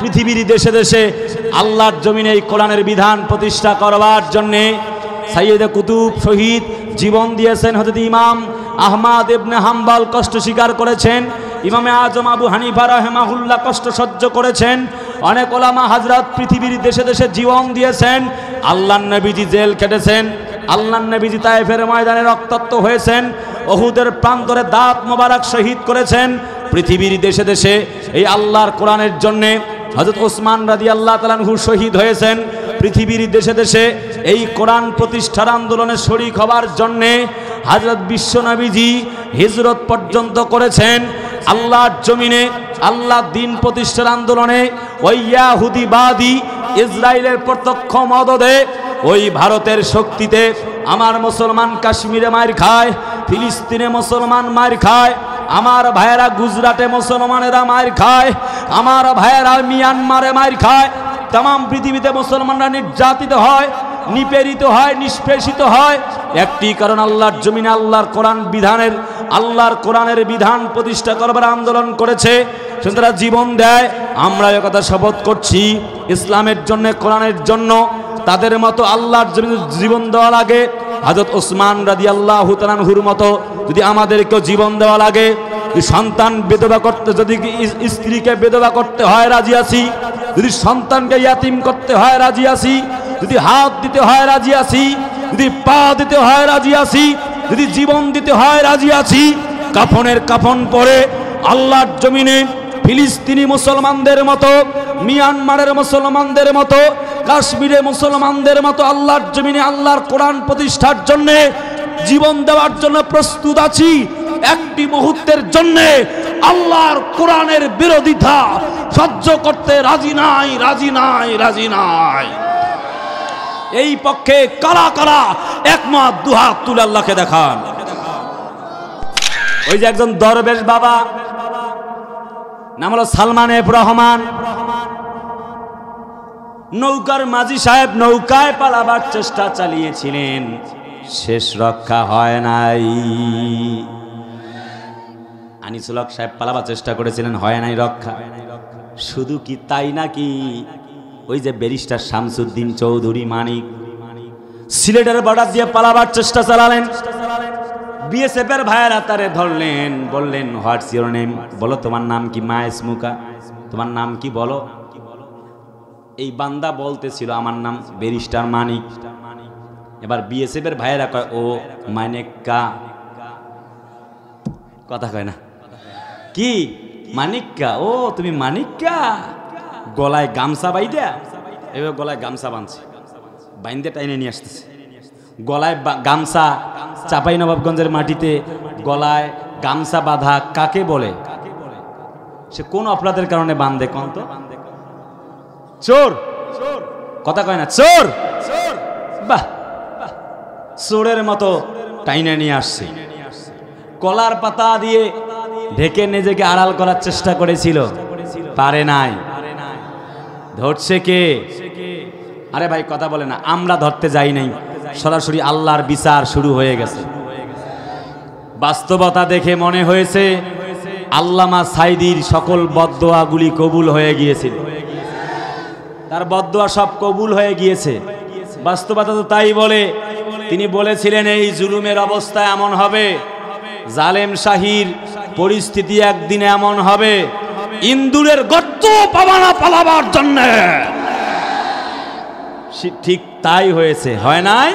পৃথিবীর দেশে দেশে আল্লাহর জমিনে এই কোরআনের বিধান প্রতিষ্ঠা করবার জন্যে সাইয়েদে কুতুব শহীদ জীবন দিয়েছেন। হযরত ইমাম আহমদ ইবনে হাম্বল কষ্ট স্বীকার করেছেন, ইমামে আজম আবু হানিফা রাহিমাহুল্লাহ কষ্ট সহ্য করেছেন, অনেক ওলামা হযরত পৃথিবীর দেশে দেশে জীবন দিয়েছেন। আল্লাহর নবীজি জেল কেটেছেন, আল্লাহর নবীজি তায়েফের ময়দানে রক্তাক্ত হয়েছেন, উহুদের প্রান্তরে দাঁত মোবারক শহীদ করেছেন। পৃথিবীর দেশে দেশে এই আল্লাহর কোরআনের জন্যে হযরত ওসমান রাদিয়াল্লাহু তাআলা আনহু শহীদ হয়েছেন। পৃথিবীর দেশে দেশে এই কোরআন প্রতিষ্ঠার আন্দোলনে শরীক হবার জন্যে হযরত বিশ্বনবীজি হিজরত পর্যন্ত করেছেন। আল্লাহর জমিনে আল্লাহ দিন প্রতিষ্ঠার আন্দোলনে ওই ইয়াহুদিবাদী ইসরায়েলের প্রত্যক্ষ মদদে ওই ভারতের শক্তিতে আমার মুসলমান কাশ্মীরে মার খায়, ফিলিস্তিনে মুসলমান মার খায়, আমার ভাইয়েরা গুজরাটে মুসলমানেরা মার খায়, আমার ভাইয়েরা মিয়ানমারে মার খায়। तमाम পৃথিবীতে মুসলমানরা নির্যাতিত হয়, নিপীড়িত হয়, নিষ্পেষিত হয়। একটি কারণ আল্লাহর জমিনে আল্লাহর কোরআনের বিধান প্রতিষ্ঠা করবার আন্দোলন করেছে, তারা জীবন দেয়। আমরা একথা শপথ করছি, ইসলামের জন্য, কোরআনের জন্য তাদের মতো আল্লাহর জমিনে জীবন দেওয়া লাগে। হযরত ওসমান রাদিয়াল্লাহু তাআলা আনহুর মতো যদি আমাদেরকেও জীবন দেওয়া লাগে, সন্তান বিধবা করতে, যদি স্ত্রীকে বিধবা করতে হয় রাজি আছি, যদি সন্তানকে ইয়াতিম করতে হয় রাজি আছি, যদি হাত দিতে হয় রাজি আছি, যদি পা দিতে হয় রাজি আছি, যদি জীবন দিতে হয় রাজি আছি। কাফনের কাফন পরে আল্লাহর জমিনে ফিলিস্তিনি মুসলমানদের মতো, মিয়ানমারের মুসলমানদের মতো, কাশ্মীরে মুসলমানদের মতো আল্লাহর জমিনে আল্লাহর কোরআন প্রতিষ্ঠার জন্য জীবন দেওয়ার জন্য প্রস্তুত আছি। একটি মুহূর্তের জন্য আল্লাহর কোরআনের বিরোধিতা সহ্য করতে রাজি নাই, রাজি নাই, রাজি নাই। এই পক্ষে কারা কারা একমত? দুহাত তুলে আল্লাহকে দেখান। ওই যে একজন দরবেশ বাবা, নাম হলো সালমান এফ রহমান, নৌকার মাঝি সাহেব নৌকায় পালাবার চেষ্টা চালিয়েছিলেন, শেষ রক্ষা হয় নাই। আনিসুল হক সাহেব পালাবার চেষ্টা করেছিলেন, হয় নাই রক্ষা। শুধু কি তাই নাকি, ওই যে ব্যারিস্টার শামসুদ্দিন চৌধুরী মানিক সিলেটের বর্ডার দিয়ে পালাবার চেষ্টা চালালেন। বিএসএফ এর ভাইয়েরা তারে ধরলেন, বললেন হোয়াটস ইওর নেম, বলো তোমার নাম কি, মায়েস মুকা, তোমার নাম কি বলো। এই বান্দা বলতেছিল আমার নাম ব্যারিস্টার মানিক। এবার বিএসএফ এর ভাইয়েরা কয় ও মানিক্কা, কথা কয় না কি মানিক্কা, ও তুমি মানিক্কা। গলায় গামছা বাইদা, এবার গলায় গামছা বাঁধছে, বাইন্দে টাইনে নিয়ে আসতেছে। গলায় গামছা, চাপাই নবাবগঞ্জের মাটিতে গলায় গামছা বাঁধা কাকে বলে? সে কোন অপরাধের কারণে বাঁধে কোন তো? চোর, কথা কয় না, চোর। বাহ, চোরের মতো টাইনে নিয়ে আসছে। কলার পাতা দিয়ে ঢেকে নিজেকে আড়াল করার চেষ্টা করেছিল, পারে নাই। ধরছে কে? আরে ভাই কথা বলে না, আমরা ধরতে যাই নাই, সরাসরি আল্লাহর বিচার শুরু হয়ে গেছে। বাস্তবতা দেখে মনে হয়েছে আল্লামা সাইদির সকল বদদোয়াগুলি কবুল হয়ে গিয়েছিল, তার বদদোয়া সব কবুল হয়ে গিয়েছে। বাস্তবতা তো তাই বলে। তিনি বলেছিলেন এই জুলুমের অবস্থা এমন হবে, জালেম শাহীর পরিস্থিতি একদিন এমন হবে, ইন্দুরের গর্ত পাবানা পালাবার জন্য। ঠিক তাই হয়েছে, হয় নাই?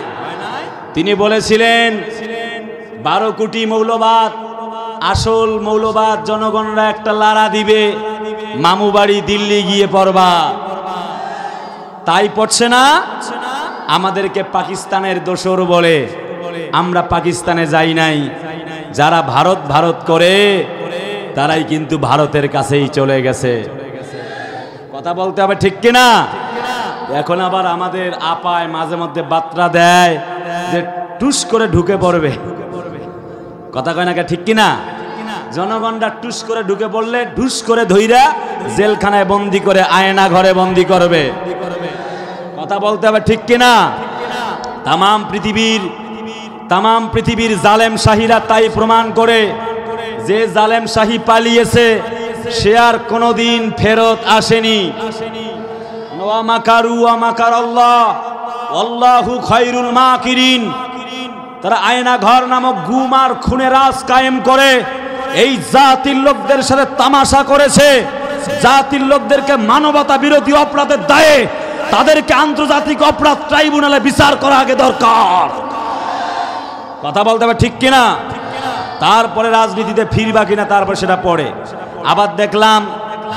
তিনি বলেছিলেন 12 কোটি মৌলবাদ, আসল মৌলবাদ জনগণরা একটা লারা দিবে, মামু বাড়ি দিল্লি গিয়ে পড়বা। তাই পড়ছে না, আমাদেরকে পাকিস্তানের দোসর বলে। আমরা পাকিস্তানে যাই নাই, যারা ভারত ভারত করে তারাই কিন্তু ভারতের কাছেই চলে গেছে। কথা বলতে হবে, ঠিক কিনা? এখন আবার আমাদের আপায় মাঝে মধ্যে বার্তা দেয় যে টুস করে ঢুকে পড়বে, কথা কয় না, ঠিক কিনা? জনগণরা টুস করে ঢুকে পড়লে ঢুস করে ধইরা জেলখানায় বন্দি করে, আয়না ঘরে বন্দি করবে। কথা বলতে হবে, ঠিক কিনা? তামাম পৃথিবীর জালেম শাহীরা তাই প্রমাণ করে যে জালেম শাহী পালিয়েছে, সে আর কোনোদিন ফেরত আসেনি। ওয়া মাকারু ওয়া মাকারাল্লাহ আল্লাহু খায়রুল মাকিরিন। তারা আয়না ঘর নামক গুম আর খুনের রাজ কায়েম করে এই জাতির লোকদের সাথে তামাশা করেছে। জাতির লোকদেরকে মানবতা বিরোধী অপরাধের দায়ে তাদেরকে আন্তর্জাতিক অপরাধ ট্রাইব্যুনালে বিচার করা আগে দরকার। কথা বলতে হবে ঠিক কিনা? তারপরে রাজনীতিতে ফিরবা কিনা তারপর সেটা পড়ে। আবার দেখলাম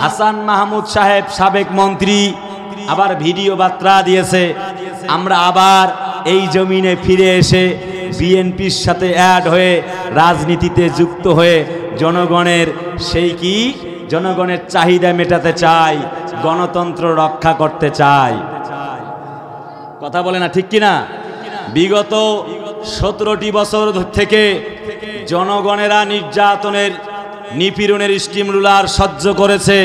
হাসান মাহমুদ সাহেব সাবেক মন্ত্রী আবার ভিডিও বার্তা দিয়েছে। আমরা আবার এই জমিনে ফিরে এসে বিএনপির সাথে অ্যাড হয়ে রাজনীতিতে যুক্ত হয়ে জনগণের সেই কি জনগণের চাহিদা মেটাতে চাই, গণতন্ত্র রক্ষা করতে চাই। কথা বলে না ঠিক কিনা? বিগত 17টি বছর থেকে জনগণেরা নির্যাতনের নিপীড়নের স্টিম রুলার সহ্য করেছে।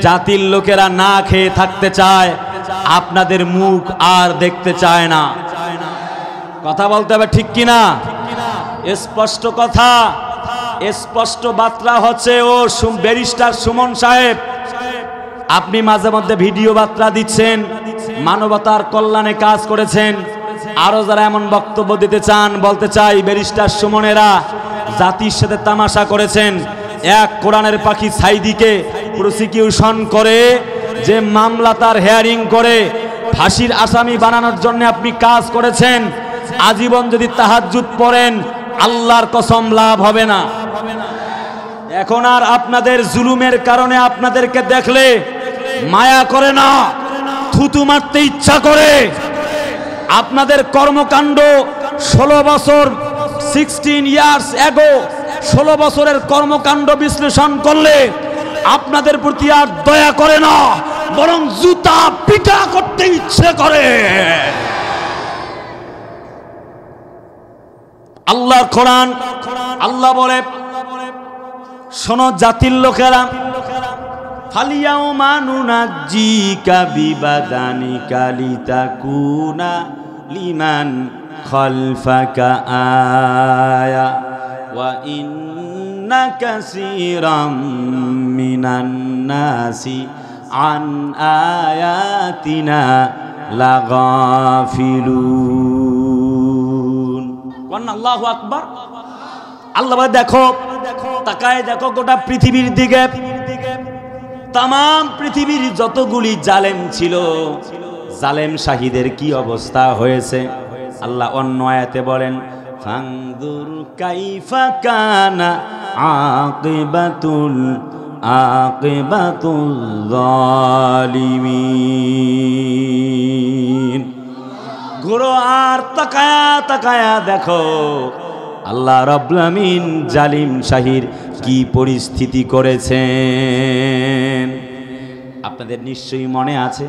জাতির লোকেরা না খেয়ে থাকতে চায়, আপনাদের মুখ আর দেখতে চায় না। কথা বলতে হবে ঠিক কিনা? স্পষ্ট কথা, স্পষ্ট বার্তা হচ্ছে ও ব্যারিস্টার সুমন সাহেব, আপনি মাঝে মধ্যে ভিডিও বার্তা দিচ্ছেন, মানবতার কল্যাণে কাজ করেছেন। আরো যারা এমন বক্তব্য দিতে চান বলতে চাই, ব্যারিস্টার সুমনেরা জাতির সাথে তামাশা করেছেন। এক কোরআনের পাখি সাইদিকে প্রসিকিউশন করে যে মামলা তার হেয়ারিং করে ফাঁসির আসামি বানানোর জন্য আপনি কাজ করেছেন। আজীবন যদি তাহাজ্জুদ পড়েন আল্লাহর কসম লাভ হবে না। এখন আর আপনাদের জুলুমের কারণে আপনাদেরকে দেখলে মায়া করে না, থুতু মারতে ইচ্ছা করে। আপনাদের কর্মকাণ্ড 16 বছর 16 ইয়ার্স এগো 16 বছরের কর্মকাণ্ড বিশ্লেষণ করলে আপনাদের প্রতি আর দয়া করে না, বরং জুতা পিটা করতে ইচ্ছে করে। আল্লাহর কোরআন, আল্লাহ বলে শোনো জাতির লোকেরা, ফালিয়াউমা নুনাজ্জিকা বিবাদানিকা লিতাকুনা লিমান খালফাকা আয়া ওয়া ইন্না কাসীরাম মিনান নাসি আন আয়াতিনা লাগাফিলুন। আল্লাহু আকবার। আল্লাহ দেখো, তাকায় দেখো গোটা পৃথিবীর দিকে, তাম পৃথিবীর যতগুলি জালেম ছিল, জালেম শাহীদের কি অবস্থা হয়েছে। আল্লাহ অন্য আয়াতে বলেন, ফানজুর কাইফা কানা আকিবাতুল জালিমিন। ঘুরো আর তাকায়া তাকায়া দেখো আল্লাহ রাব্বুল আমিন জালিম শাহীর কি পরিস্থিতি করেছেন। আপনাদের নিশ্চয়ই মনে আছে,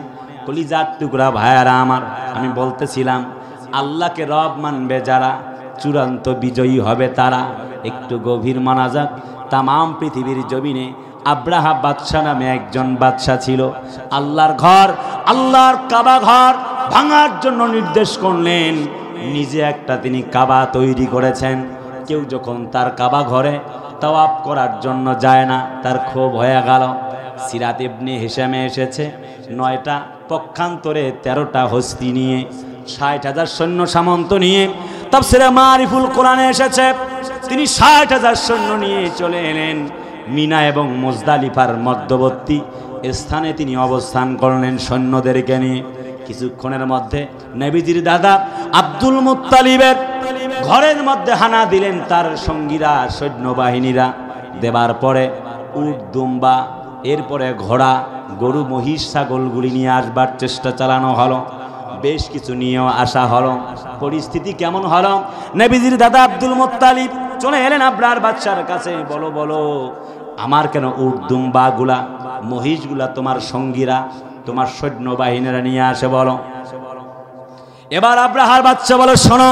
কলিজার টুকরা ভাইয়ারা আমার, আমি বলতেছিলাম আল্লাহকে রব মানবে যারা চূড়ান্ত বিজয়ী হবে তারা। একটু গভীর মানাজাত। তাম পৃথিবীর জমিনে আব্রাহা বাদশা নামে একজন বাদশা ছিল। আল্লাহর ঘর, আল্লাহর কাবা ঘর ভাঙার জন্য নির্দেশ করলেন। নিজে একটা তিনি কাবা তৈরি করেছেন। কেউ যখন তার কাবা ঘরে তাওয়াফ করার জন্য যায় না, তার ক্ষোভ হয়ে গেল। সিরাত ইবনে হিশামে এসেছে 9টা পক্ষান্তরে 13টা হস্তি নিয়ে 60,000 সৈন্য সামন্ত নিয়ে। তাফসীরে মারিফুল কোরআনে এসেছে তিনি 60,000 সৈন্য নিয়ে চলে এলেন মিনা এবং মুজদালিফার মধ্যবর্তী স্থানে তিনি অবস্থান করলেন সৈন্যদেরকে নিয়ে। কিছুক্ষণের মধ্যে নবীজির দাদা আব্দুল মুত্তালিবের ঘরের মধ্যে হানা দিলেন তার সঙ্গীরা, সৈন্যবাহিনীরা। দেবার পরে উট দুম্বা, এরপরে ঘোড়া, গরু, মহিষ, ছাগলগুলি নিয়ে আসবার চেষ্টা চালানো হলো। বেশ কিছু নিয়েও আসা হলো। পরিস্থিতি কেমন হলো? নবীজির দাদা আব্দুল মুত্তালিব চলে এলেন আব্রাহার বাদশার কাছে। বলো বলো, আমার কেন উট দুম্বাগুলা, মহিষগুলা তোমার সঙ্গীরা, তোমার সৈন্যবাহিনীরা নিয়ে আসে বলো। এবার আব্রাহার বাদশা বলে, শোনো,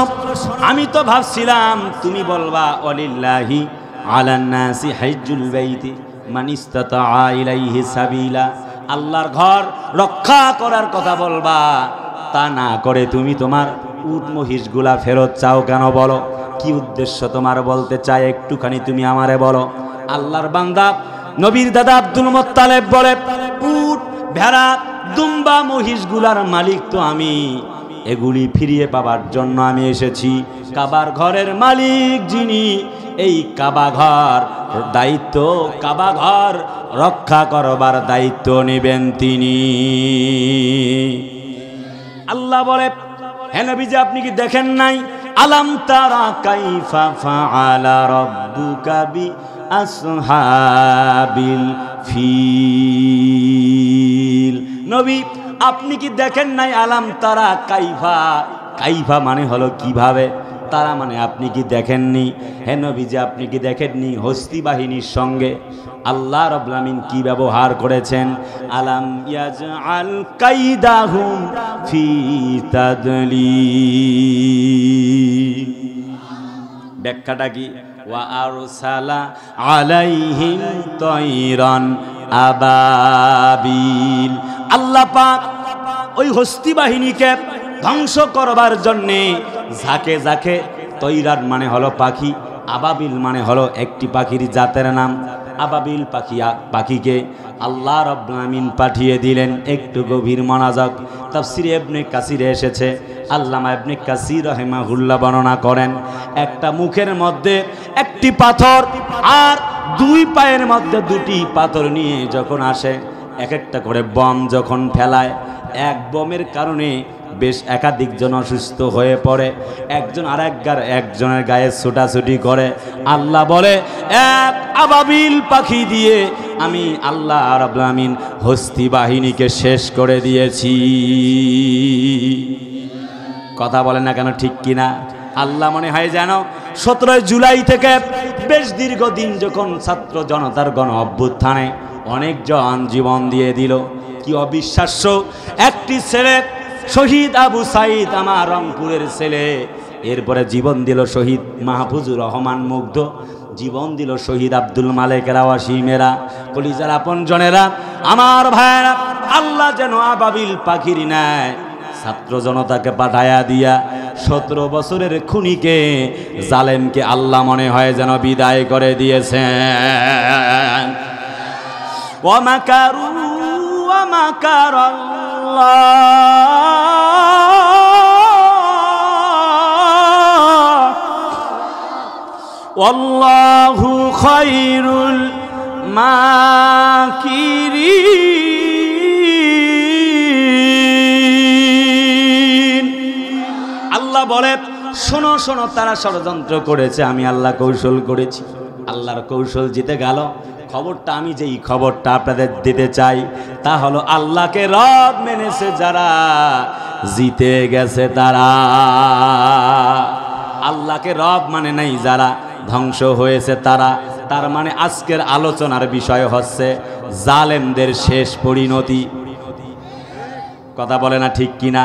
আমি তো ভাবছিলাম তুমি বলবা ওয়ালিল্লাহি আলান নাসি হাজ্জুল বাইতি মান ইসতাতা ইলাইহি সাবিলা, আল্লাহর ঘর রক্ষা করার কথা বলবা। তা না করে তুমি তোমার উট মহিষগুলা ফেরত চাও কেন বলো? কি উদ্দেশ্য তোমার বলতে চাই একটুখানি তুমি আমারে বলো। আল্লাহর বান্দা নবীর দাদা আব্দুল মুত্তালিব বলে, উট ভেড়া দুম্বা মহিষগুলার মালিক তো আমি, এগুলি ফিরিয়ে পাবার জন্য আমি এসেছি। কাবার ঘরের মালিক যিনি, এই কাবা ঘর দায়িত্ব, কাবা ঘর রক্ষা করবার দায়িত্ব নেবেন তিনি। আল্লাহ বলে, হে নবীজি আপনি কি দেখেন নাই, আলাম তারা কাইফা ফাআলা রাব্বুকা বি আসহাবিল ফিল। নবী আপনি কি দেখেন নাই, আলাম তারা কাইফা, কাইফা মানে হলো কিভাবে, তারা মানে আপনি কি দেখেননি। হে নবীজি আপনি কি দেখেননি হস্তি বাহিনীর সঙ্গে আল্লাহ রাব্বুল আমিন কি ব্যবহার করেছেন? আলাম ইয়াজআল কাইদাহুম ফি তাদলিল। ব্যাখ্যাটা কি? ওয়া আরসালা আলাইহিম তায়রান আবাবিল। আল্লাহ পাক ওই হস্তি বাহিনীকে ধ্বংস করবার জন্যে ঝাঁকে ঝাঁকে, তৈরান মানে হলো পাখি, আবাবিল মানে হলো একটি পাখির জাতের নাম। আবাবিল পাখিকে আল্লাহ রাব্বুল আমিন পাঠিয়ে দিলেন। একটু গভীর মনোযোগ, তাফসিরে ইবনে কাসিরে এসেছে, আল্লামা ইবনে কাসির রাহিমাহুল্লাহ বর্ণনা করেন, একটা মুখের মধ্যে একটি পাথর আর দুই পায়ের মধ্যে দুটি পাথর নিয়ে যখন আসে, এক একটা করে বম যখন ফেলায়, এক বমের কারণে বেশ একাধিক জন অসুস্থ হয়ে পড়ে, একজন একজনের গায়ে ছোটাছুটি করে। আল্লাহ বলে, এক আবাবিল পাখি দিয়ে আমি আল্লাহ রাব্বুল আমিন হস্তি বাহিনীকে শেষ করে দিয়েছি। কথা বলে না কেন, ঠিক কিনা? আল্লাহ মনে হয় যেন 17 জুলাই থেকে বেশ দীর্ঘদিন যখন ছাত্র জনতার গণ অভ্যুত্থানে অনেকজন জীবন দিয়ে দিল, কি অবিশ্বাস্য একটি ছেলে শহীদ আবু সাইদ, আমার রংপুরের ছেলে, এরপরে জীবন দিল শহীদ মাহফুজুর রহমান মুগ্ধ, জীবন দিল শহীদ আব্দুল মালেকেরা, ওয়াসিমেরা, কলিজার আপন জনেরা, আমার ভাইয়েরা। আল্লাহ যেন আবাবিল পাখির ন্যায় ছাত্র জনতাকে পাঠায়া দিয়া 17 বছরের খুনিকে, জালেমকে আল্লাহ মনে হয় যেন বিদায় করে দিয়েছেন। ওয়া মাকারু ওয়া মাকারাল্লাহ ওয়াল্লাহু খায়রুল মাকিরিন। আল্লাহ বলে, শোনো শোনো, তারা ষড়যন্ত্র করেছে, আমি আল্লাহ কৌশল করেছি। আল্লাহর কৌশল জিতে গেল। খবরটা আমি যেই খবরটা আপনাদের দিতে চাই তা হলো, আল্লাহকে রব মেনেছে যারা, জিতে গেছে তারা। আল্লাহকে রব মানে নাই যারা, ধ্বংস হয়েছে তারা। তার মানে আজকের আলোচনার বিষয় হচ্ছে জালেমদের শেষ পরিণতি। কথা বলে না, ঠিক কিনা?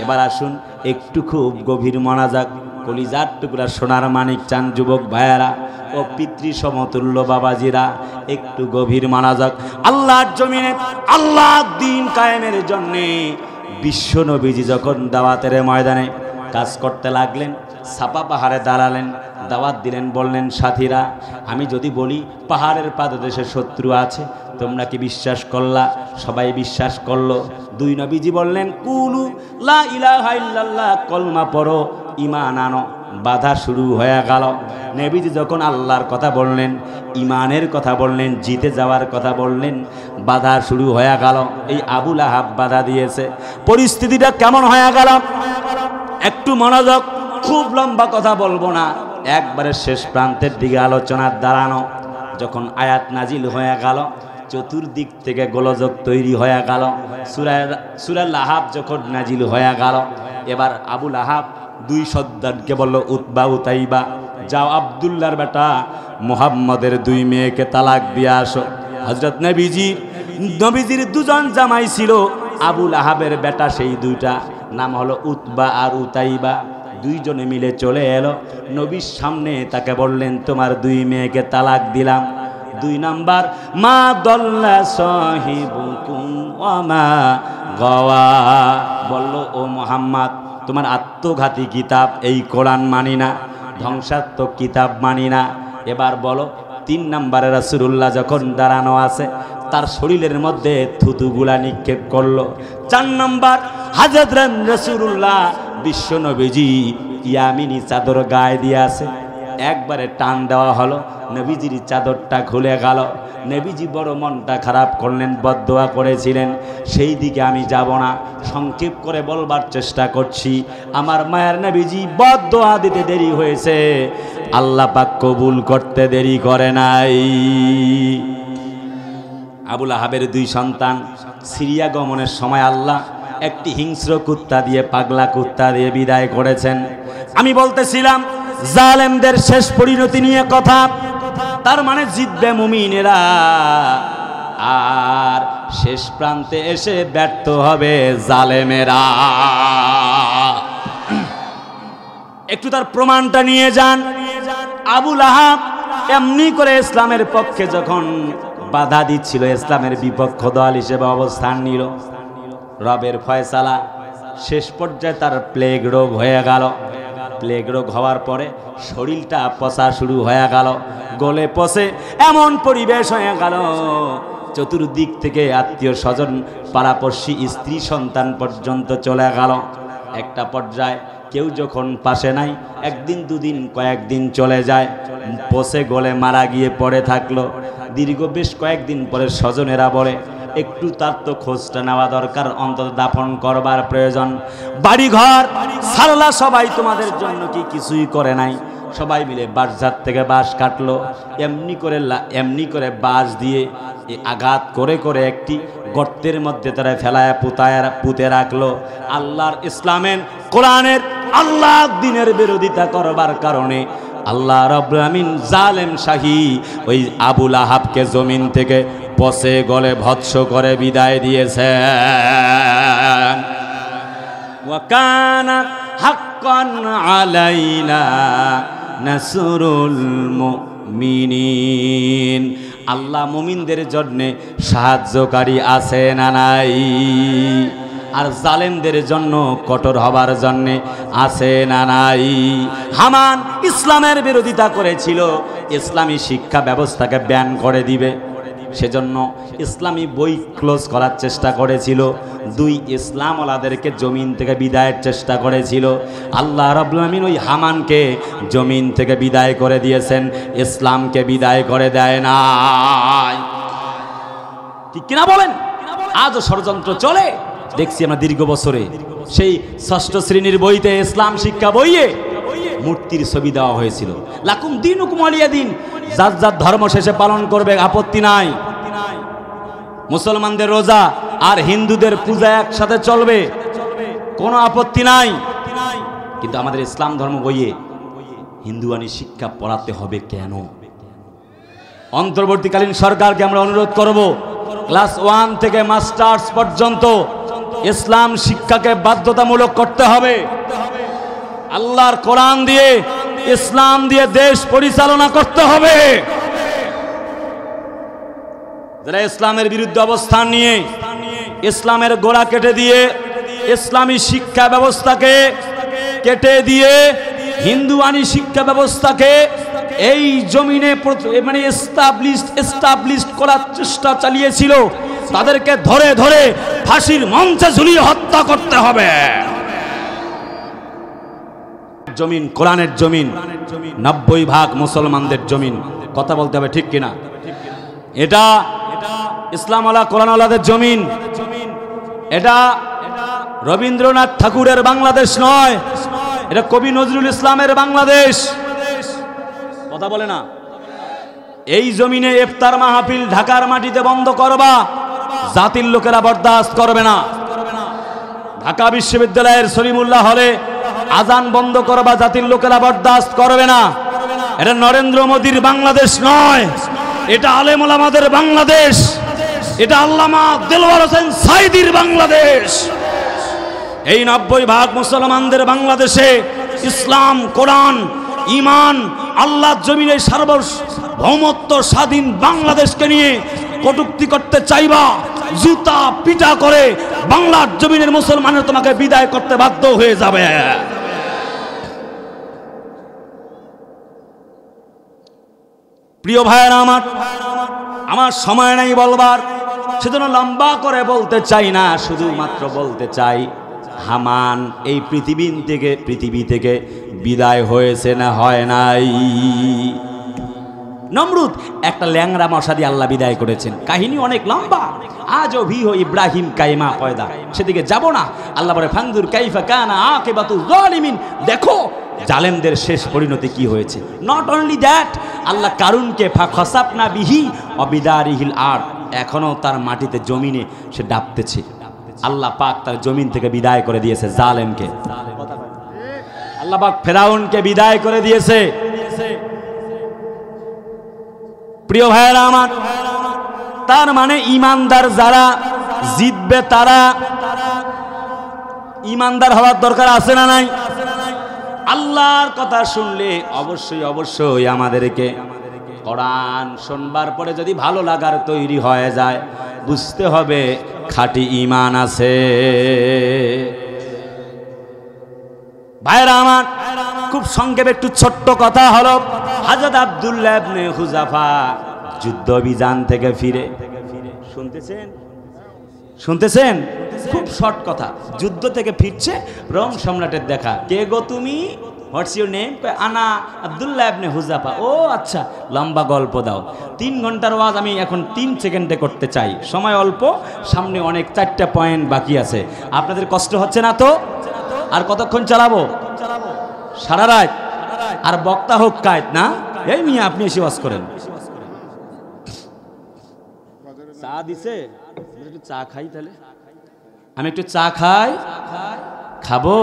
এবার আসুন একটু খুব গভীর মনোযোগ, কলিজার টুকরা সোনার মানিক চান যুবক ভাইয়েরা ও পিতৃ সমতুল্য বাবাজিরা, একটু গভীর মনোযোগ। আল্লাহর জমিনে আল্লাহ দ্বীন কায়েমের জন্যে বিশ্ব নবীজি যখন দাওয়াতের ময়দানে কাজ করতে লাগলেন, সাপা পাহাড়ে দাঁড়ালেন, দাওয়াত দিলেন, বললেন, সাথীরা আমি যদি বলি পাহাড়ের পাদদেশে শত্রু আছে, তোমরা কি বিশ্বাস করলা? সবাই বিশ্বাস করলো। দুই নবীজি বললেন, কুলু লা ইলাহা ইল্লাল্লাহ, কলমা পড়ো, ঈমান আনো। বাধা শুরু হয়ে গেল। নবীজি যখন আল্লাহর কথা বললেন, ঈমানের কথা বললেন, জিতে যাওয়ার কথা বললেন, বাধা শুরু হয়ে গেল। এই আবু লাহাব বাধা দিয়েছে। পরিস্থিতিটা কেমন হয়ে গেল? একটু মনোযোগ, খুব লম্বা কথা বলবো না, একবারে শেষ প্রান্তের দিকে আলোচনার দাঁড়ানো। যখন আয়াত নাজিল হয়ে গেল, চতুর্দিক থেকে গোলযোগ তৈরি হয়ে গেল। সূরা লাহাব যখন নাজিল হয়ে গেল, এবার আবু লাহাব দুই সর্দারকে বলল, উতবা উতাইবা, যাও আব্দুল্লাহর বেটা মুহাম্মদের দুই মেয়েকে তালাক দিয়ে আসো। হযরত নবীজির দুজন জামাই ছিল, আবু লাহাবের বেটা সেই দুইটা, নাম হলো উতবা আর উতাইবা। দুইজনে মিলে চলে এলো নবীর সামনে, তাকে বললেন, তোমার দুই মেয়েকে তালাক দিলাম। 2 নাম্বার, মা দল্লা সাহিবুকুম ওয়া মা গাওয়া, বলল, ও মুহাম্মদ তোমার আত্মঘাতী কিতাব এই কোরআন মানি না, ধ্বংসাত্মক কিতাব মানি না। এবার বলো 3 নম্বরে রাসূলুল্লাহ যখন দাঁড়ানো আছে তার শরীরের মধ্যে থুতুগুলা নিক্ষেপ করলো। 4 নম্বর হযরত রাসূলুল্লাহ বিশ্ব নবীজি ইয়ামিনী চাদর গায়ে দিয়ে আছে, একবারে টান দেওয়া হলো, নবীজির চাদরটা খুলে গেল। নবীজি বড় মনটা খারাপ করলেন, বদদোয়া করেছিলেন। সেই দিকে আমি যাব না, সংক্ষেপ করে বলবার চেষ্টা করছি। আমার মায়ের নবীজি বদদোয়া দিতে দেরি হয়েছে, আল্লাহ পাক কবুল করতে দেরি করে নাই। আবু লাহাবের 2 সন্তান সিরিয়া গমনের সময় আল্লাহ একটি হিংস্র কুত্তা দিয়ে, পাগলা কুত্তা দিয়ে বিদায় করেছেন। আমি বলতেছিলাম জালেমদের শেষ পরিণতি নিয়ে কথা, তার মানে জিতবে মুমিনেরা আর শেষ প্রান্তে এসে ব্যর্থ হবে জালেমেরা। একটু তার প্রমাণটা নিয়ে যান। আবু লাহাব এমনি করে ইসলামের পক্ষে যখন বাধা দিচ্ছিল, ইসলামের বিপক্ষ দল হিসেবে অবস্থান নিল, রবের ফয়সালা শেষ পর্যায়ে তার প্লেগ রোগ হয়ে গেল। প্লেগ রোগ হওয়ার পরে শরীরটা পচা শুরু হয়ে গেল, গলে পচে এমন পরিবেশ হয়ে গেল, চতুর্দিক থেকে আত্মীয় স্বজন, পাড়াপড়শি, স্ত্রী সন্তান পর্যন্ত চলে গেল। একটা পর্যায়ে কেউ যখন পাশে নাই, একদিন দুদিন কয়েকদিন চলে যায়, পচে গলে মারা গিয়ে পড়ে থাকলো। দীর্ঘ বেশ কয়েকদিন পরে স্বজনেরা বলে একটু তার তো খোঁজটা নেওয়া দরকার, অন্তত দাফন করবার প্রয়োজন। বাড়ি ঘর সারলা, সবাই তোমাদের জন্য কি কিছুই করে নাই? সবাই মিলে বাঁশঝাড় থেকে বাঁশ কাটলো, এমনি করে বাঁশ দিয়ে আঘাত করে করে একটি গর্তের মধ্যে তারা ফেলায় পুঁতে রাখলো। আল্লাহর, ইসলামের, কোরআনের, আল্লাহ দিনের বিরোধিতা করবার কারণে আল্লাহ রাব্বুল আমিন জালেম শাহী ওই আবু লাহাবকে জমিন থেকে পচে গলে ভৎস করে বিদায় দিয়েছেন। ওয়া কানা হাক্কান আলাইনা নাসরুল মুমিনিন। আল্লাহ মুমিনদের জন্য সাহায্যকারী আছে না নাই? আর জালেমদের জন্য কঠোর হবার জন্য আছে না নাই? হামান ইসলামের বিরোধিতা করেছিল, ইসলামী শিক্ষা ব্যবস্থাকে ব্যান করে দিবে, সেজন্য ইসলামী বই ক্লোজ করার চেষ্টা করেছিল। 2 ইসলামওয়ালাদেরকে জমিন থেকে বিদায়ের চেষ্টা করেছিল। আল্লাহ রাব্বুল আমিন ওই হামানকে জমিন থেকে বিদায় করে দিয়েছেন, ইসলামকে বিদায় করে দেয় নাই। ঠিক কিনা বলেন? আজও ষড়যন্ত্র চলে, দেখছি আমরা দীর্ঘ বছরে। সেই 6ষ্ঠ শ্রেণীর বইতে, ইসলাম শিক্ষা বইয়ে মূর্তির ছবি দেওয়া হয়েছিল, লাকুম দীনুকুম ওয়ালিয়া দিন, যার যার ধর্ম শেষে পালন করবে, আপত্তি নাই। মুসলমানদের রোজা আর হিন্দুদের পূজা একসাথে চলবে, কোনো আপত্তি নাই। কিন্তু আমাদের ইসলাম ধর্ম বইয়ে হিন্দুয়ানি শিক্ষা পড়াতে হবে কেন? অন্তর্বর্তীকালীন সরকারকে আমরা অনুরোধ করব, ক্লাস 1 থেকে মাস্টার্স পর্যন্ত ইসলাম শিক্ষাকে বাধ্যতামূলক করতে হবে। আল্লাহর কোরআন দিয়ে, ইসলাম দিয়ে দেশ পরিচালনা করতে হবে। যারা ইসলামের বিরুদ্ধে অবস্থান নিয়ে ইসলামের গোড়া কেটে দিয়ে, ইসলামী শিক্ষা ব্যবস্থাকে কেটে দিয়ে হিন্দুয়ানি শিক্ষা ব্যবস্থাকে এই জমিনে মানে এস্টাবলিশ করার চেষ্টা চালিয়েছিল, তাদেরকে ধরে ধরে ফাঁসির মঞ্চে ঝুলিয়ে হত্যা করতে হবে। জমিন কোরআনের জমিন, 90% মুসলমানদের জমিন। কথা বলতে হবে, ঠিক কিনা? এটা ইসলামওয়ালা কোরআনওয়ালাদের জমিন। এটা রবীন্দ্রনাথ ঠাকুরের বাংলাদেশ নয়, এটা কবি নজরুল ইসলামের বাংলাদেশ। কথা বলে না? এই জমিনে ইফতার মাহফিল ঢাকার মাটিতে বন্ধ করবা, জাতির লোকেরা বরদাস্ত করবে না। ঢাকা বিশ্ববিদ্যালয়ের সলিমুল্লাহ হলে আজান বন্ধ করবা, জাতির লোকেরা বরদাস্ত করবে না। এটা নরেন্দ্র মোদীর বাংলাদেশ নয়, এটা আলেম ওলামাদের বাংলাদেশ, এটা আল্লামা দেলওয়ার হোসেন সাইদির বাংলাদেশ। এই 90% মুসলমানদের বাংলাদেশে ইসলাম, কোরআন, ঈমান, আল্লাহর জমিনে সার্বভৌমত্ব স্বাধীন বাংলাদেশকে নিয়ে কটূক্তি করতে চাইবা, জুতা পিটা করে বাংলার জমিনের মুসলমানের তোমাকে বিদায় করতে বাধ্য হয়ে যাবে। প্রিয় ভাইয়েরা আমার সময় নেই বলবার, সেজন্য লম্বা করে বলতে চাই না, শুধুমাত্র বলতে চাই হামান এই পৃথিবী থেকে বিদায় হয়েছে না হয় নাই? নমরুদ একটা ল্যাংড়া মশা দিয়ে আল্লাহ বিদায় করেছেন, কাহিনী অনেক লম্বা। আজও ভিহো ইব্রাহিম কাইমা পয়দা, সেদিকে যাব না। আল্লাহ বলে ফানজুর কাইফা কানা আকিবাতুল যালিমিন, দেখো জালেমদের শেষ পরিণতি কি হয়েছে। নট অনলি দ্যাট, আল্লাহ কারুনকে ফাখাসাফনা বিহি অবিদারিহিল আরদ, এখনো তার মাটিতে জমিনে সে ডাবতেছে। আল্লাহ পাক তার জমিন থেকে বিদায় করে দিয়েছে জালেমকে। আল্লাহ পাক ফেরাউনকে বিদায় করে দিয়েছে। প্রিয় ভাইয়েরা আমার, তার মানে ইমানদার যারা জিতবে তারা ইমানদার হওয়ার দরকার আছে না নাই? আল্লাহর কথা শুনলে অবশ্যই আমাদেরকে কোরআন শুনবার পরে যদি ভালো লাগার তৈরি হয়ে যায়, বুঝতে হবে খাঁটি ঈমান আছে। ভাইরা আমার, খুব সংক্ষেপে একটু ছোট্ট কথা হলো, হযরত আব্দুল্লাহ ইবনে হুযাফা যুদ্ধ অভিযান থেকে ফিরে, শুনতেছেন? খুব শর্ট কথা, যুদ্ধ থেকে ফিরছে, রোম সম্রাটের দেখা। কে গো তুমি? What's your name? আনা আব্দুল্লাহ ইবনে হুযাফা। ও আচ্ছা, লম্বা গল্প দাও। 3 ঘন্টার ওয়াজ আমি এখন 3 সেকেন্ডে করতে চাই, সময় অল্প, সামনে অনেক 4টা পয়েন্ট বাকি আছে। আপনাদের কষ্ট হচ্ছে না তো? আর কতক্ষণ চালাবো? সারা রাত। আর বক্তা হোক কায়েত না? এই মিয়া আপনি এসে ওয়াজ করেন। চা দিছে, একটু চা খাই তাহলে। আমি একটু চা খাই, খাবো?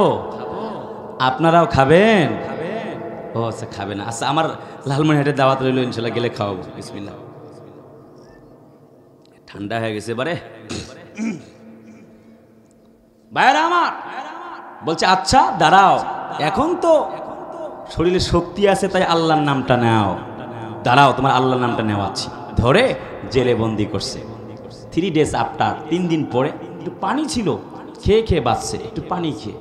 আপনারাও খাবেন? ও আচ্ছা, খাবে না। আচ্ছা, আমার লালমনিরহাটের দাওয়াত রইল, ইনশাল্লাহ গেলে খাওয়াবো। বিসমিল্লাহ। ঠান্ডা হয়ে গেছে এবারে। ভাইরা আমার বলছে, আচ্ছা দাঁড়াও, এখন তো শরীরে শক্তি আছে, তাই আল্লাহর নামটা নাও। দাঁড়াও, তোমার আল্লাহর নামটা নেওয়াচ্ছি। ধরে জেলে বন্দি করছে। 3 days আফটার, 3 দিন পরে একটু পানি ছিল, খেয়ে বাঁচছে, একটু পানি খেয়ে।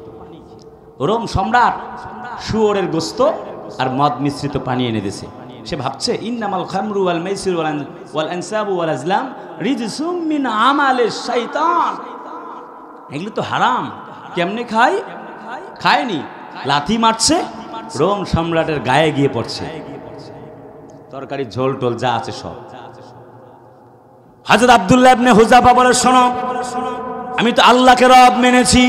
রোম সম্রাট শুয়োরের গোস্ত আর মদ মিশ্রিত পানি এনে দিয়েছে। সে ভাবছে, ইন্নামাল খামরু ওয়াল মাইসির ওয়াল আনসাবু ওয়াল আজলাম রিজসুম মিন আমালিশ শাইতান, এগুলো তো হারাম। কেমনে খায়নি, লাথি মারছে, রোম সম্রাটের গায়ে গিয়ে পড়ছে, তরকারি ঝোল টোল যা আছে সব। হযরত আব্দুল্লাহ ইবনে হুযাফা বলে, শোনো, আমি তো আল্লাহকে রব মেনেছি।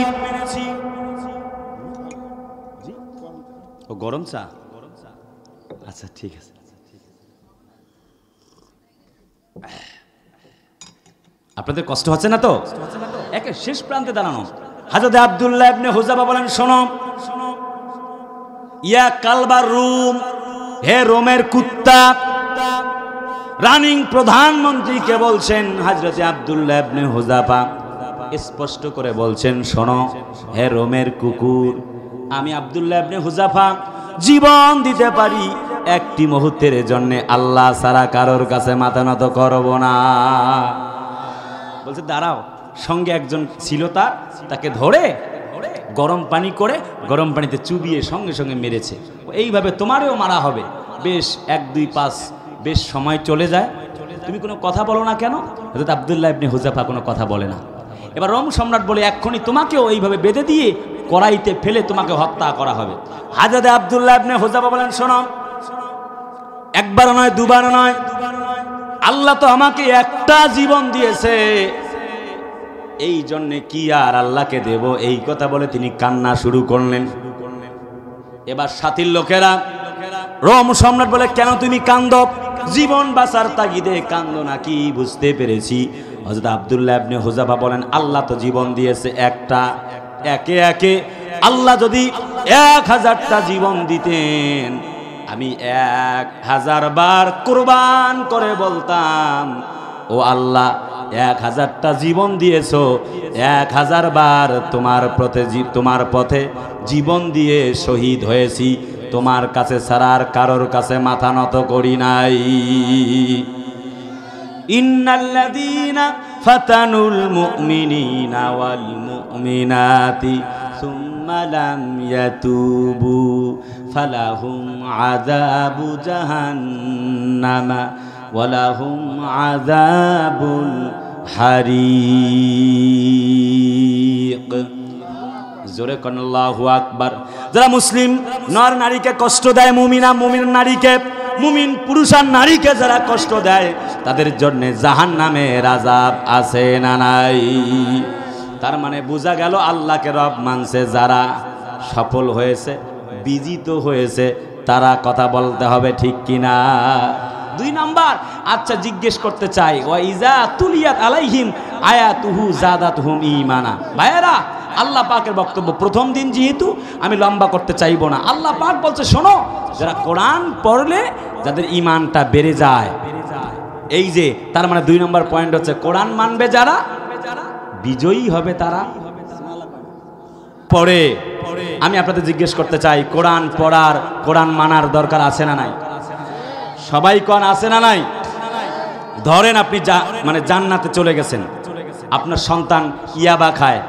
ও গরম চা? আচ্ছা ঠিক আছে। আপনাদের কষ্ট হচ্ছে না তো? একে শেষ প্রান্তে দাঁড়ানো। হযরত আব্দুল্লাহ ইবনে হুযাফা বলেন, শোনো, ইয়া কালবার রুম, হে রোমের কুত্তা। রানিং প্রধানমন্ত্রীকে বলছেন হযরত আব্দুল্লাহ ইবনে হুযাফা, স্পষ্ট করে বলছেন, শোনো হে রোমের কুকুর, আমি আব্দুল্লাহ ইবনে হুযাফা জীবন দিতে পারি, একটি মুহূর্তের জন্য আল্লাহ ছাড়া কারোর কাছে মাথা নত করব না। বলছে দাঁড়াও, সঙ্গে একজন ছিল, তাকে ধরে গরম পানি করে গরম পানিতে চুবিয়ে সঙ্গে সঙ্গে মেরেছে। এইভাবে তোমারও মারা হবে। বেশ 1, 2, 5 বেশ সময় চলে যায়, তুমি কোনো কথা বলো না কেন? হযরত আব্দুল্লাহ ইবনে হুযাফা কোনো কথা বলে না। এবার রোম সম্রাট বলে, এক্ষুনি তোমাকেও এইভাবে বেঁধে দিয়ে কড়াইতে ফেলে তোমাকে হত্যা করা হবে। হযরত আব্দুল্লাহ ইবনে হুযাফা বলেন, শোনো, একবার নয়, দুবার নয়, আল্লাহ তো আমাকে একটা জীবন দিয়েছে, এই জন্যে কি আর আল্লাহকে দেব? এই কথা বলে তিনি কান্না শুরু করলেন। এবার সাথীর লোকেরা, রোম সম্রাট বলে, কেন তুমি কান্দো? জীবন বাঁচার তাগিদে কান্দো নাকি? বুঝতে পেরেছি। হযরত আব্দুল্লাহ ইবনে হুযাফা বলেন, আল্লাহ তো জীবন দিয়েছে একটা, একে একে আল্লাহ যদি 1000টা জীবন দিতেন, আমি 1000 বার কুরবান করে বলতাম, ও আল্লাহ 1000টা জীবন দিয়েছো, 1000 বার তোমার পথে জীবন দিয়ে শহীদ হয়েছি, তোমার কাছে ছাড়া আর কারোর কাছে মাথা নত করি নাই। ইন্নাল্লাযীনা ফাতানুল মুমিনিনা ওয়াল মুমিনাতি সুম্মা লাম ইয়াতুবু ফালাহুম আযাবু জাহান্নামা ওয়া লাহুম আযাবুল হারিক। জোরে কোন আল্লাহু আকবার। যারা মুসলিম নর নারীকে কষ্ট দেয়, মুমিনা মুমিন নারীকে, মুমিন পুরুষ আর নারীকে যারা কষ্ট দেয়, তাদের জন্য জাহান্নামের আযাব আছে না নাই? তার মানে বোঝা গেল আল্লাহকে রব মানছে যারা সফল হয়েছে, বিজিত হয়েছে, তারা কথা বলতে হবে, ঠিক কিনা? 2 নাম্বার, আচ্ছা জিজ্ঞেস করতে চাই, ওয়া ইজা তুলিয়াত আলাইহিম আয়াতুহু জাদাতহুম ঈমানা। ভাইয়েরা, আল্লাহ পাকের বক্তব্য প্রথম দিন, যেহেতু আমি লম্বা করতে চাইবো না, আল্লাহ পাক বলছে শোনো, যারা কোরআন পড়লে যাদের ঈমানটা বেড়ে যায়, এই যে তার মানে 2 নম্বর পয়েন্ট হচ্ছে কোরআন মানবে যারা, বিজয়ী হবে তারা। পরে আমি আপনাদের জিজ্ঞেস করতে চাই, কোরআন পড়ার, কোরআন মানার দরকার আছে না নাই? সবাই কোন আছে না নাই? ধরেন আপনি মানে জান্নাতে চলে গেছেন, আপনার সন্তান ইয়াবা খায়,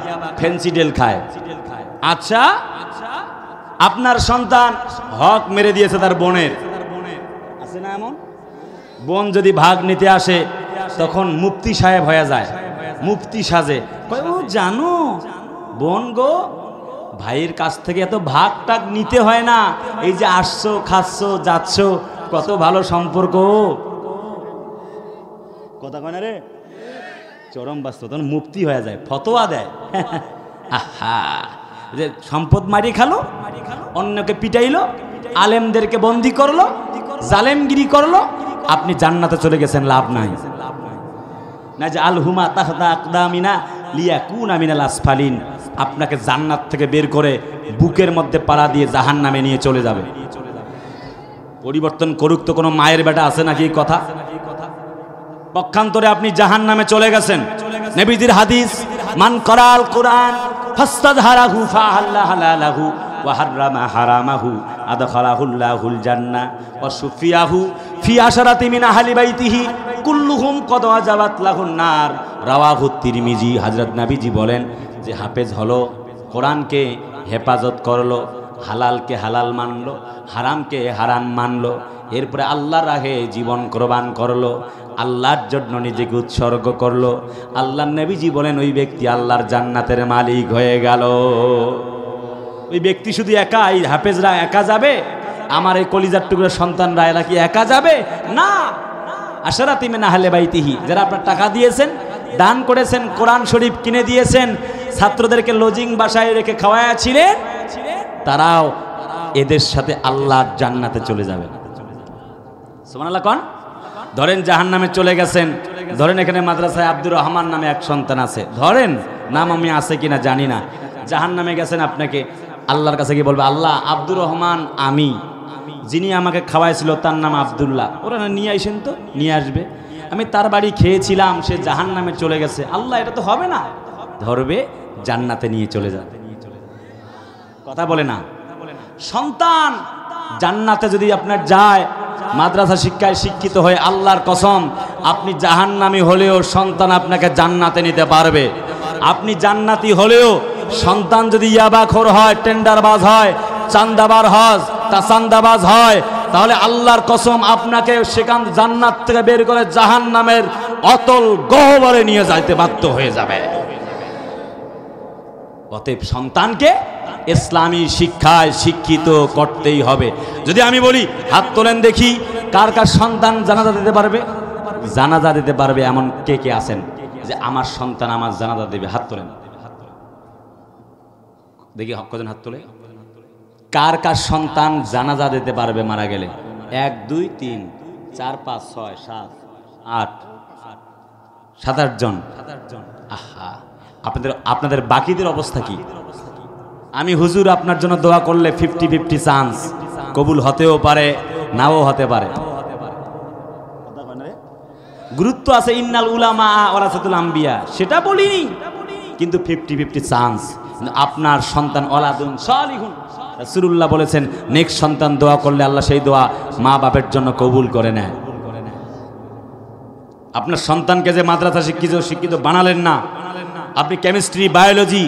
ফেন্সিডেল খায়, আচ্ছা আপনার সন্তান হক মেরে দিয়েছে তার বোনের, আছে না এমন? বোন যদি ভাগ নিতে আসে তখন মুফতি সাহেব হয়ে যায়, মুফতি সাজে, ও জানো বোন গো, ভাইয়ের কাছ থেকে এত ভাগ টাগ নিতে হয় না, এই যে আসছো খাচ্ছো যাচ্ছ, কত ভালো সম্পর্ক। কথা কয় না রে, চরম বাস্তব, তখন মুফতি হয়ে যায়, ফতোয়া দেয়। আহা, যে সম্পদ মারি খালো, অন্যকে পিটাইলো, আলেমদেরকে বন্দি করলো, জালেমগিরি করলো, আপনি জান্নাতে চলে গেছেন, লাভ নাই। না যে আলহুমা তাহতা আকদামিনা লিয়াকুনা মিনাল আসফালিন, আপনাকে জান্নাত থেকে বের করে বুকের মধ্যে পাড়া দিয়ে জাহান্নামে নিয়ে চলে যাবে। পরিবর্তন করুক তো কোনো মায়ের বেটা আছে নাকি কথা? পক্ষান্তরে আপনি জাহান্নামে চলে গেছেন। নবীজির হাদিস, মান করাল কোরআন ফাস্তাযহারাহু ফাহাল্লা হালালাহু ওয়া হাররামা হারামাহু আদখালাহুল্লাহুল জান্নাহ ওয়া সুফিয়াহু ফি আশারাতি মিন আহলি বাইতিহি কুল্লুহুম কদ ওয়াজাবাত লাহুন নার। রাওয়াহু তিরমিজি। হযরত নবীজি বলেন যে হাফেজ হলো, কোরআনকে হেফাজত করলো, হালালকে হালাল মানলো, হারামকে হারাম মানলো, এরপরে আল্লাহর রাহে জীবন কোরবান করলো, আল্লাহর জন্য নিজেকে উৎসর্গ করলো, আল্লাহর নবীজি বলেন ওই ব্যক্তি আল্লাহর জান্নাতের মালিক হয়ে গেল। ওই ব্যক্তি শুধু একা, এই হাফেজরা একা যাবে? আমার এই কলিজার টুকরো সন্তানরা এরা কি একা যাবে? না। আশারাতি মিন আহলি বাইতিহি, যারা আপনার টাকা দিয়েছেন, দান করেছেন, কোরআন শরীফ কিনে দিয়েছেন, ছাত্রদেরকে লজিং বাসায় রেখে খাওয়াইয়াছিলেন, তারাও এদের সাথে আল্লাহর জান্নাতে চলে যাবে। সুবহানাল্লাহ কোন? ধরেন জাহান্নামে চলে গেছেন, ধরেন এখানে মাদ্রাসায় আব্দুর রহমান নামে এক সন্তান আছে, ধরেন নাম আমি আছে কিনা জানি না, জাহান্নামে গেছেন, আপনাকে আল্লাহর কাছে গিয়ে বলবে, আল্লাহ আব্দুর রহমান আমি, যিনি আমাকে খাওয়াইছিল তার নাম আব্দুল্লাহ, ওরা নিয়ে আইসেন তো, নিয়ে আসবে, আমি তার বাড়ি খেয়েছিলাম, সে জাহান্নামে চলে গেছে। আল্লাহ এটা তো হবে না, ধরবে জান্নাতে নিয়ে চলে যাবে। কথা বলে না? সন্তান জান্নাতে যদি আপনার যায়, মাদ্রাসা শিক্ষায় শিক্ষিত হয়ে, আল্লাহর কসম আপনি জাহান্নামী হলেও সন্তান আপনাকে জান্নাতে নিতে পারবে। আপনি জান্নাতি হলেও সন্তান যদি ইয়াবাখোর হয়, টেন্ডারবাজ হয়, চান্দাবার হজ তা চান্দাবাজ হয়, তাহলে আল্লাহর কসম আপনাকে সেখান জান্নাত থেকে বের করে জাহান্নামের অতল গহ্বরে নিয়ে যাইতে বাধ্য হয়ে যাবে। অতএব সন্তানকে ইসলামী শিক্ষায় শিক্ষিত করতেই হবে। যদি আমি বলি হাত তোলেন দেখি, কার কার সন্তান জানাজা দিতে পারবে? জানাজা দিতে পারবে এমন কে কে আছেন যে আমার সন্তান আমার জানাজা দেবে? হাত তোলেন দেখি, কজন হাত তোলে? কার কার সন্তান জানাজা দিতে পারবে মারা গেলে? 1 2 3 4 5 6 7 8 7-8 জন। আহা, আপনাদের বাকিদের অবস্থা কি? আমি হুজুর আপনার জন্য দোয়া করলে 50-50 চান্স, কবুল হতেও পারে নাও হতে পারে। গুরুত্ব আছে, ইন্নাল উলামা ওয়ারাসাতুল আম্বিয়া, সেটা বলিনি, কিন্তু 50-50 চান্স। আপনার সন্তান ওয়ালাদুন সালিহুন, রাসূলুল্লাহ বলেছেন নেক্সট সন্তান দোয়া করলে আল্লাহ সেই দোয়া মা বাপের জন্য কবুল করে নেয়। আপনার সন্তানকে যে মাদ্রাসা শিক্ষিত বানালেন না, আপনি কেমিস্ট্রি বায়োলজি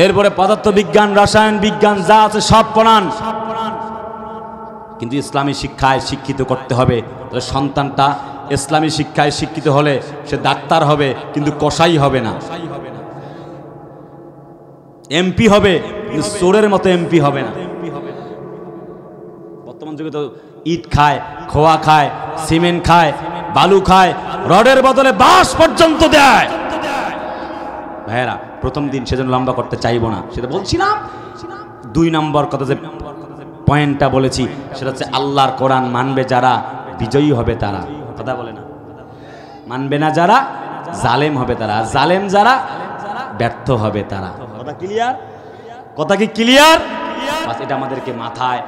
এরপরে পদার্থবিজ্ঞান, রসায়ন বিজ্ঞান যা আছে সব পড়ান, কিন্তু ইসলামী শিক্ষায় শিক্ষিত করতে হবে। সন্তানটা ইসলামী শিক্ষায় শিক্ষিত হলে সে ডাক্তার হবে, কিন্তু কসাই হবে না। এমপি হবে, কিন্তু চোরের মতো এমপি হবে না। বর্তমান যুগে তো ইট খায়, খোয়া খায়, সিমেন্ট খায়, বালু খায়, রডের বদলে বাঁশ পর্যন্ত দেয়। ভাইয়েরা, প্রথম দিন সেজন্য লম্বা করতে চাইবো না, সেটা বলছিলাম। 2 নম্বর কথা যে পয়েন্টটা বলেছি সেটা হচ্ছে আল্লাহর কোরআন মানবে যারা বিজয়ী হবে তারা, কথা বলে না, মানবে না যারা জালেম হবে তারা, জালেম যারা ব্যর্থ হবে তারা। কথা ক্লিয়ার? কথা কি ক্লিয়ার? বাস এটা আমাদেরকে মাথায়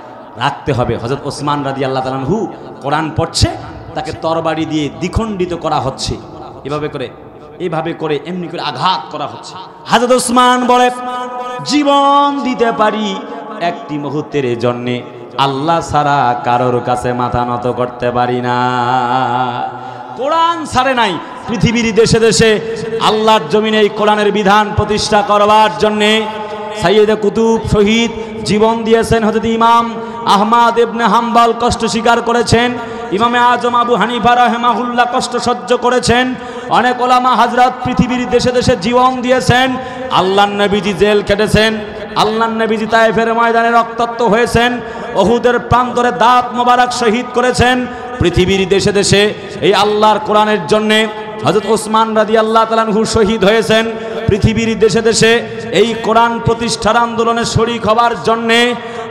রাখতে হবে। হযরত ওসমান রাদিয়াল্লাহু তাআলা আনহু কোরআন পড়ছে, তাকে তরবারি দিয়ে দ্বিখণ্ডিত করা হচ্ছে, এইভাবে করে এমনি করে আঘাত করা হচ্ছে। হযরত ওসমান বলে, জীবন দিতে পারি একটি মুহূর্তের জন্য, আল্লাহ ছাড়া কারোর কাছে মাথা নত করতে পারি না। কোরআন ছাড়ে নাই। পৃথিবীর দেশে দেশে আল্লাহর জমিনে এই কোরআনের বিধান প্রতিষ্ঠা করবার জন্যে সাইয়েদে কুতুব শহীদ জীবন দিয়েছেন। হযরত ইমাম আহমদ ইবনে হাম্বল কষ্ট স্বীকার করেছেন, ইমামে আজম আবু হানিফা রাহিমাহুল্লাহ কষ্ট সহ্য করেছেন, অনেক ওলামা হযরত পৃথিবীর দেশে দেশে জীবন দিয়েছেন। আল্লাহর নবীজি জেল কেটেছেন, আল্লাহর নবীজি তায়েফের ময়দানে রক্তাক্ত হয়েছেন, উহুদের প্রান্তরে দাঁত মোবারক শহীদ করেছেন। পৃথিবীর দেশে দেশে এই আল্লাহর কোরআনের জন্য হযরত ওসমান রাদিয়াল্লাহু তাআলা আনহু শহীদ হয়েছেন। পৃথিবীর দেশে দেশে এই কোরআন প্রতিষ্ঠার আন্দোলনে শরীক হবার জন্য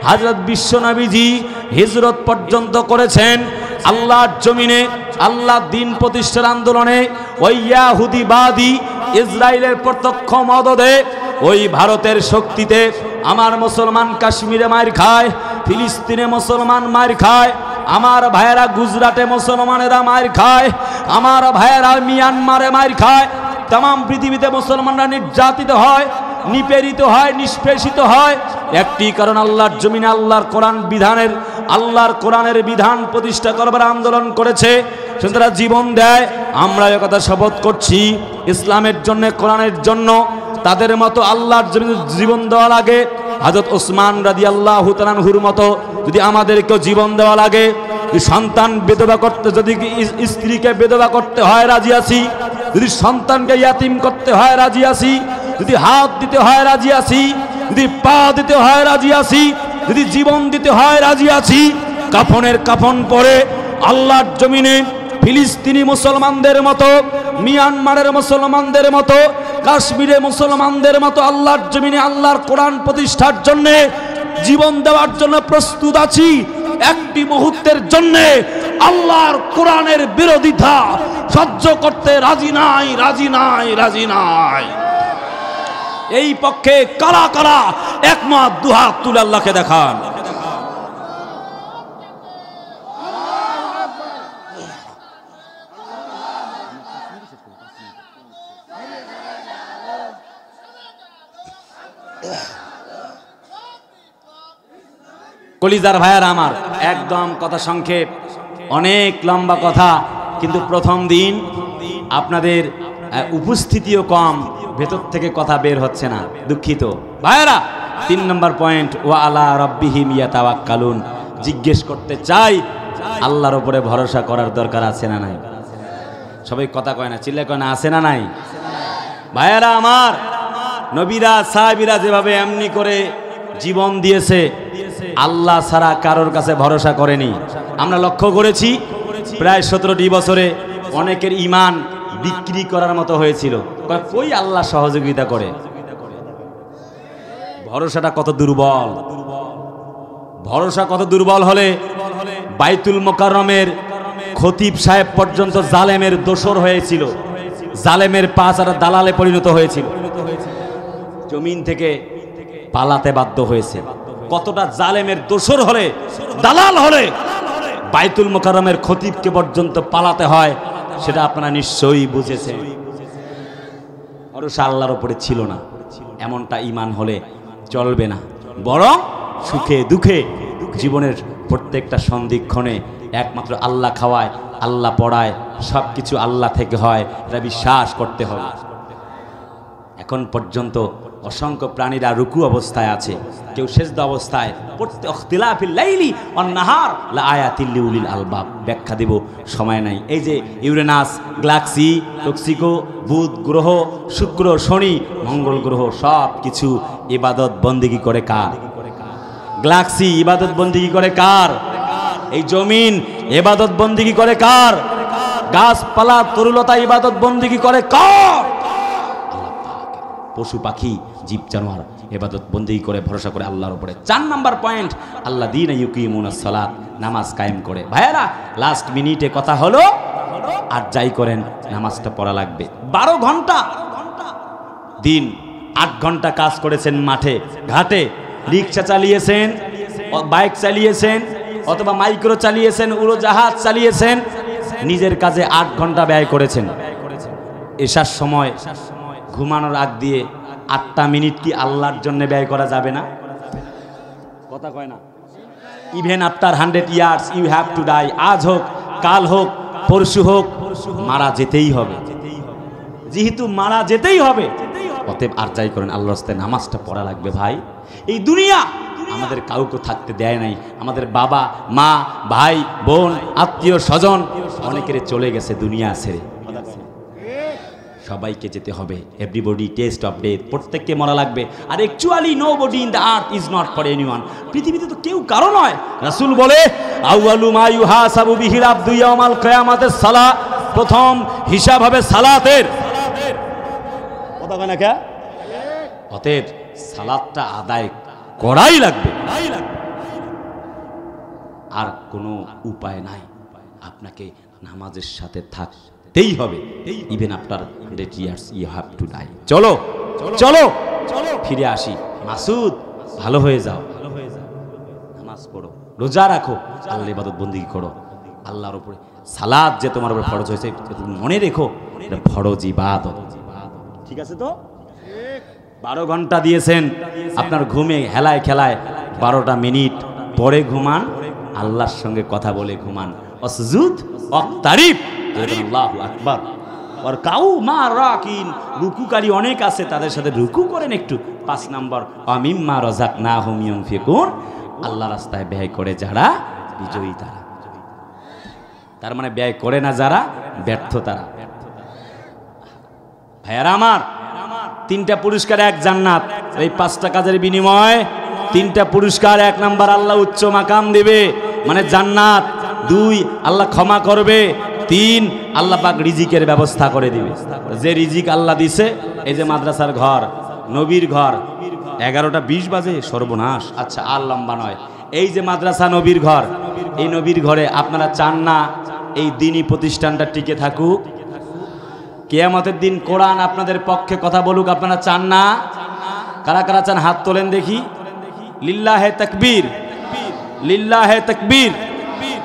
হযরত বিশ্ব নবীজি হিজরত পর্যন্ত করেছেন। আল্লাহর জমিনে আল্লাহ দ্বীন প্রতিষ্ঠার আন্দোলনে ওই ইয়াহুদিবাদী ইসরায়েলের প্রত্যক্ষ মদদে, ওই ভারতের শক্তিতে আমার মুসলমান কাশ্মীরে মার খায়, ফিলিস্তিনে মুসলমান মার খায়, আমার ভাইয়েরা গুজরাটে মুসলমানেরা মার খায়, আমার ভাইয়েরা মিয়ানমারে মার খায়। তাম পৃথিবীতে মুসলমানরা নির্যাতিত হয়, নিপীড়িত হয়, নিষ্পেষিত হয়। একটি কারণ, আল্লাহর জমিনে আল্লাহর কোরআনের বিধান প্রতিষ্ঠা করবার আন্দোলন করেছে, তারা জীবন দেয়। আমরা একথা শপথ করছি, ইসলামের জন্য, কোরআনের জন্য তাদের মতো আল্লাহর জমিনে জীবন দেওয়া লাগে। হযরত ওসমান রাদিয়াল্লাহু তাআলা আনহুর মতো যদি আমাদেরকেও জীবন দেওয়া লাগে, সন্তান বিধবা করতে, যদি স্ত্রীকে বিধবা করতে হয় রাজি আছি, যদি সন্তানকে ইয়াতিম করতে হয় রাজি আছি, যদি হাত দিতে হয় রাজি আছি, যদি পা দিতে হয় রাজি আছি, যদি জীবন দিতে হয় রাজি আছি। কাফনের কাফন পরে আল্লাহর জমিনে ফিলিস্তিনি মুসলমানদের মতো, মিয়ানমারের মুসলমানদের মতো, কাশ্মীরে মুসলমানদের মতো আল্লাহর জমিনে আল্লাহর কোরআন প্রতিষ্ঠার জন্য জীবন দেওয়ার জন্য প্রস্তুত আছি। একটি মুহূর্তের জন্য আল্লাহর কোরআনের বিরোধিতা সহ্য করতে রাজি নাই, রাজি নাই, রাজি নাই। এই পক্ষে কারা কারা একমত? দুহাত তুলে আল্লাহকে দেখান। কলিজার ভাইয়ার আমার, একদম কথা সংক্ষেপ, অনেক লম্বা কথা, কিন্তু প্রথম দিন আপনাদের উপস্থিতিও কম, ভেতর থেকে কথা বের হচ্ছে না, দুঃখিত ভাইয়ারা। 3 নম্বর পয়েন্ট, ওয়া আলা রাব্বিহিম ইয়াতাওয়াক্কালুন। জিজ্ঞেস করতে চাই, আল্লাহর উপরে ভরসা করার দরকার আছে না নাই? সবাই কথা কয় না, চিল্লা কয় না, আছে না নাই? ভাইয়ারা আমার, নবীরা সাহাবীরা যেভাবে এমনি করে জীবন দিয়েছে, আল্লাহ ছাড়া কারোর কাছে ভরসা করেনি। আমরা লক্ষ্য করেছি প্রায় 17টি বছরে অনেকের ঈমান বিক্রি করার মতো হয়েছিল। কই আল্লাহ সহযোগিতা করে? ভরসাটা কত দুর্বল! ভরসা কত দুর্বল হলে বাইতুল মোকাররমের খতিব সাহেব পর্যন্ত জালেমের দোসর হয়েছিল, জালেমের পাঁচারা দালালে পরিণত হয়েছিল, জমিন থেকে পালাতে বাধ্য হয়েছে। কতটা জালেমের দোসর হলে, দালাল হলে বাইতুল মোকাররমের খতিবকে পর্যন্ত পালাতে হয়, সেটা আপনারা নিশ্চয়ই বুঝেছেন। ভরসা আল্লাহর উপরে ছিল না। এমনটা ঈমান হলে চলবে না, বরং সুখে দুঃখে জীবনের প্রত্যেকটা সন্ধিক্ষণে একমাত্র আল্লাহ খাওয়ায়, আল্লাহ পড়ায়, সব কিছু আল্লাহ থেকে হয়, এটা বিশ্বাস করতে হবে। এখন পর্যন্ত অসংখ্য প্রাণীরা রুকু অবস্থায় আছে, কেউ সেজদা অবস্থায়। ইখতিলাফিল লাইলি ওয়ান নাহার লাআয়াতিল লিউলিল আলবাব। ব্যাখ্যা দেব, সময় নাই। এই যে ইউরেনাস, গ্যালাক্সি, টক্সিকো, বুধ গ্রহ, শুক্র, শনি, মঙ্গল গ্রহ সব কিছু ইবাদত বন্দেগী করে কার? গ্যালাক্সি ইবাদত বন্দেগী করে কার? এই জমিন ইবাদত বন্দেগী করে কার? গাছপালা তরুলতা ইবাদত বন্দেগী করে কার? পশু পাখি জীব জানোয়ার ইবাদত বন্দেগী করে, ভরসা করে আল্লাহর উপরে। 4 নাম্বার পয়েন্ট, আল্লাযীনা ইউকিমুনাস সালাত, নামাজ কায়েম করে। ভাইয়েরা, লাস্ট মিনিটে কথা হলো, আর যাই করেন নামাজটা পড়া লাগবে। 12 ঘন্টা দিন, 8 ঘন্টা কাজ করেছেন মাঠে ঘাটে, রিক্সা চালিয়েছেন, বাইক চালিয়েছেন, অথবা মাইক্রো চালিয়েছেন, উড়োজাহাজ চালিয়েছেন, নিজের কাজে 8 ঘন্টা ব্যয় করেছেন। এশার সময় ঘুমানোর আগ দিয়ে 8টা মিনিট কি আল্লাহর জন্য ব্যয় করা যাবে না? কথা কয় না? Even after 100 years you have to die. আজ হোক, কাল হোক, পরশু হোক, মারা যেতেই হবে। যেহেতু মারা যেতেই হবে, অতএব আর যাই করেন আল্লাহর রাস্তায় নামাজটা পড়া লাগবে। ভাই, এই দুনিয়া আমাদের কাউকে থাকতে দেয় নাই। আমাদের বাবা মা, ভাই বোন, আত্মীয় স্বজন অনেকের চলে গেছে দুনিয়া ছেড়ে। সবাইকে যেতে হবে। এভরিবডি টেস্ট অফ ডেথ, প্রত্যেককে মরা লাগবে। আর actually nobody in the earth is not for anyone. পৃথিবীতে তো কেউ কারো নয়। রাসূল বলে, আউয়ালু মা ইউহাসাবু বিহিল আবদু ইয়াউমাল কিয়ামাতিস সালাহ। প্রথম হিসাব হবে সালাতের। কথা কয় না কে? অতএব সালাতটা আদায় করাই লাগবে, আর কোনো উপায় নাই। আপনাকে নামাজের সাথে থাকতেই হবে। Even after 100 years you have to die. চলো চলো ফিরে আসি। মাসুদ, ভালো হয়ে যাও, নামাজ পড়ো, রোজা রাখো, আল্লাহর ইবাদত বন্দেগী করো। আল্লাহর উপরে সালাত যে তোমার উপরে ফরজ হয়েছে, মনে রেখো এটা ফরজ ইবাদত। ঠিক আছে তো? 12 ঘন্টা দিয়েছেন আপনার ঘুমে হেলায় খেলায়, 12টা মিনিট পরে ঘুমান, আল্লাহর সঙ্গে কথা বলে ঘুমান। অসজুদ অক্তারিফ, আল্লাহু আকবার। আর কাউ মা রাকিন, রুকুকারী অনেক আছে, তাদের সাথে রুকু করেন একটু। 5 নাম্বার, আমিম্মা রাযাকনাহুম ইউনফিকুন, আল্লাহ রাস্তায় ব্যয় করে যারা, বিজয়ী তারা। তার মানে ব্যয় করে না যারা, ব্যর্থ তারা। ভাইয়ারা আমার, 3টা পুরস্কার, 1 জান্নাত। এই 5টা কাজের বিনিময়ে 3টা পুরস্কার। 1 নাম্বার, আল্লাহ উচ্চ মাকাম দেবে, মানে জান্নাত। 2, আল্লাহ ক্ষমা করবে। 3, আল্লাহ পাক রিজিকের ব্যবস্থা করে দিবে। যে রিজিক আল্লাহ দিছে, এই যে মাদ্রাসার ঘর, নবীর ঘর, 11টা 20 বাজে, সর্বনাশ। আচ্ছা, আর লম্বা নয়। এই যে মাদ্রাসা নবীর ঘর, এই নবীর ঘরে আপনারা চান না এই দ্বীনি প্রতিষ্ঠানটা টিকে থাকুক? কিয়ামতের দিন কোরআন আপনাদের পক্ষে কথা বলুক, আপনারা চান না? কারা কারা চান হাত তোলেন দেখি। লিল্লাহে তাকবীর, লিল্লাহে তাকবীর।